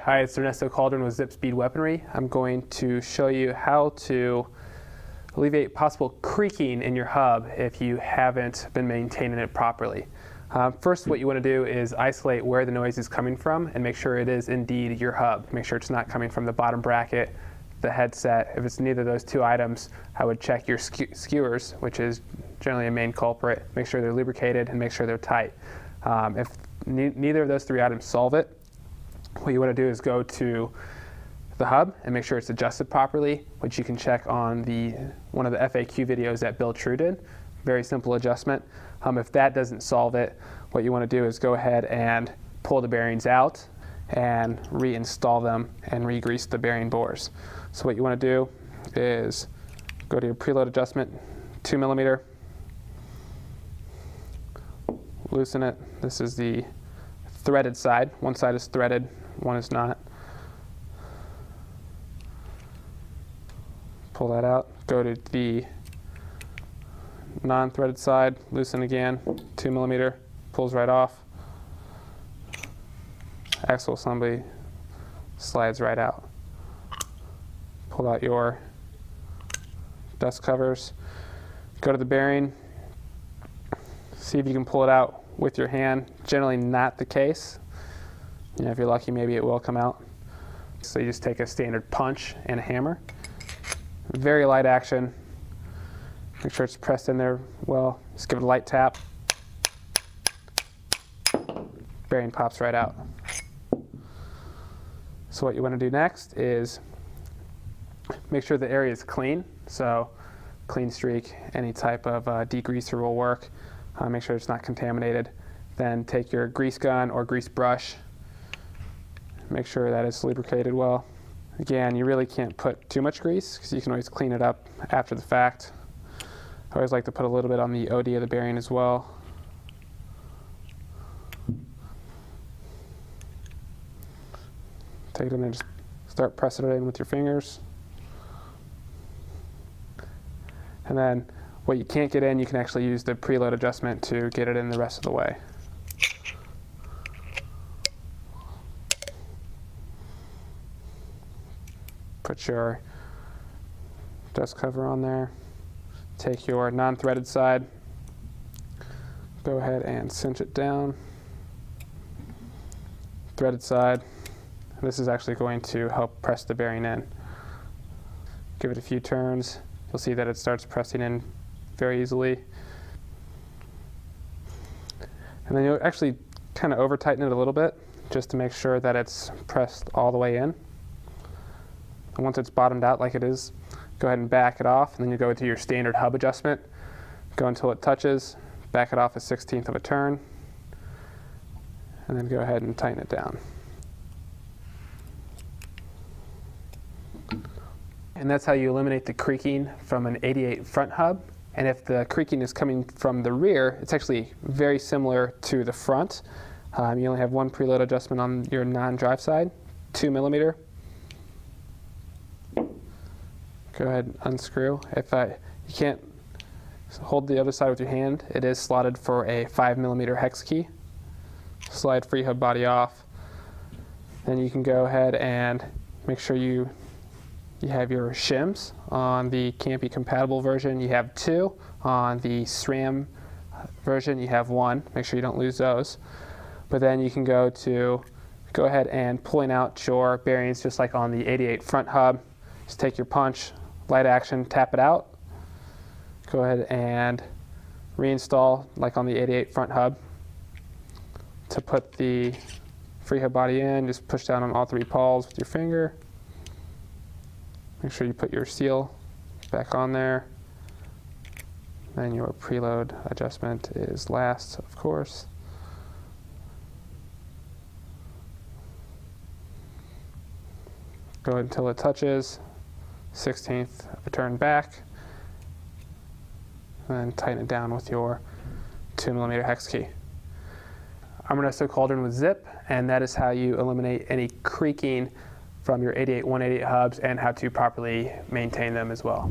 Hi, it's Ernesto Cauldron with Zipp Speed Weaponry. I'm going to show you how to alleviate possible creaking in your hub if you haven't been maintaining it properly. First, what you want to do is isolate where the noise is coming from and make sure it is indeed your hub. Make sure it's not coming from the bottom bracket, the headset. If it's neither of those two items, I would check your skewers, which is generally a main culprit. Make sure they're lubricated and make sure they're tight. If neither of those three items solve it, what you want to do is go to the hub and make sure it's adjusted properly, which you can check on one of the FAQ videos that Bill True did. Very simple adjustment. If that doesn't solve it, what you want to do is go ahead and pull the bearings out and reinstall them and re-grease the bearing bores. So what you want to do is go to your preload adjustment, 2mm, loosen it. This is the threaded side. One side is threaded, one is not. Pull that out. Go to the non-threaded side, loosen again, 2mm, pulls right off. Axle assembly slides right out. Pull out your dust covers. Go to the bearing. See if you can pull it out with your hand. Generally not the case. If you're lucky, maybe it will come out. So you just take a standard punch and a hammer. Very light action. Make sure it's pressed in there well. Just give it a light tap. Bearing pops right out. So what you want to do next is make sure the area is clean. So clean streak, any type of degreaser will work. Make sure it's not contaminated. Then take your grease gun or grease brush. Make sure that it's lubricated well. Again, you really can't put too much grease because you can always clean it up after the fact. I always like to put a little bit on the OD of the bearing as well. Take it in there and just start pressing it in with your fingers. And then what you can't get in, you can actually use the preload adjustment to get it in the rest of the way. Put your dust cover on there. Take your non-threaded side. Go ahead and cinch it down. Threaded side. This is actually going to help press the bearing in. Give it a few turns. You'll see that it starts pressing in very easily. And then you'll actually kind of over tighten it a little bit just to make sure that it's pressed all the way in. And once it's bottomed out like it is, go ahead and back it off, and then you go to your standard hub adjustment. Go until it touches, back it off a 1/16 of a turn, and then go ahead and tighten it down. And that's how you eliminate the creaking from an 88 front hub. And if the creaking is coming from the rear, it's actually very similar to the front. You only have one preload adjustment on your non-drive side, 2mm. Go ahead and unscrew. You can't hold the other side with your hand, it is slotted for a 5mm hex key. Slide free hub body off. Then you can go ahead and make sure you have your shims. On the Campy compatible version, you have 2. On the SRAM version, you have 1. Make sure you don't lose those. But then you can go ahead and pulling out your bearings just like on the 88 front hub. Just take your punch, light action, tap it out. Go ahead and reinstall like on the 88 front hub. To put the free hub body in, just push down on all 3 pawls with your finger. Make sure you put your seal back on there. Then your preload adjustment is last, of course. Go until it touches, 1/16 of a turn back, and then tighten it down with your 2mm hex key. I'm Ernesto Cauldron with Zipp, and that is how you eliminate any creaking from your 88 188 hubs and how to properly maintain them as well.